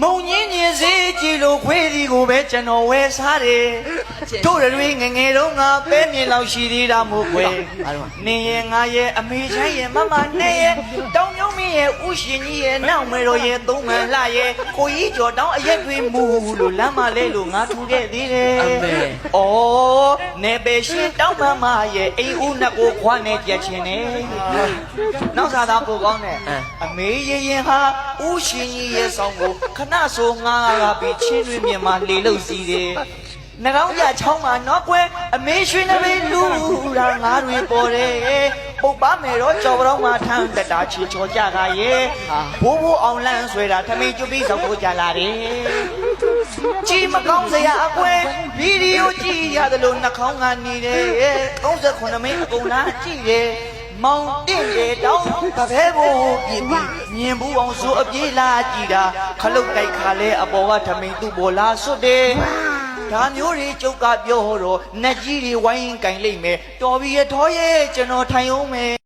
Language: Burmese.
မုံညင်းညင်စေးကြည့်လို့ခွေးစီကိုပဲကျွန်တော်ဝဲစားတယ်တို့တွေငငယ်တုန်းကပဲမြင်လောက်ရှိသေးတာမို့ခွေနင်းရဲ့ငါရဲ့အမေချမ်းရဲ့မမနဲ့ရဲ့တောင်မြုံမင်းရဲ့ဥရှင်ကြီးရဲ့နောက်မေတော်ရဲ့သုံးမှန်လှရဲ့ကိုကြီးကျော်တောင်းအရက်တွေမူလို့လမ်းမလဲလို့ငါထူခဲ့သေးတယ်ဩနေပေရှင်တောင်းမမရဲ့အိမ်ဦးနှစ်ကိုခွာနေကြချင်းနေနောက်စားသားပို့ကောင်းတယ်အမေရင်ဟာဥရှင်ကြီးရဲ့ဆောင်ကိုခဏဆိုငါကပြီးချင်းတွင်မြင်မှလေလို့စီတယ်နှကောင်းကြချောင်းမှာနော်ကွယ်အမေရွှေနှမေးလူတာငါတွေပေါ်တယ်ပုတ်ပါမယ်တော့ကြော်ပြောင်းမှာထမ်းတက်တာချီချောကြကရဲ့ဘိုးဘိုးအောင်လန်းဆွဲတာထမင်းကျွပြီးဆောင်ကိုကြလာတယ်ကြည်မကောင်းစရာအကွယ်ဗီဒီယိုကြည့်ရတယ်လို့နှကောင်းကနေတယ်39မိနစ်အကုန်လားကြည့်တယ်မောင်တင်လေတောင်းတပည့်ဖို့ပြည်ပြီးမြင်ဘူးအောင်ဆိုအပြေးလာကြည့်တာခလုတ်တိုက်ခါလဲအပေါ်ကထမင်းသူ့ပေါ်လာဆွတ်တယ်ဒါမျိုးတွေကျုပ်ကပြောတော့နတ်ကြီးတွေဝိုင်းကင်လိုက်မယ်တော်ပြီရထောရဲ့ကျွန်တော်ထိုင်အောင်မယ်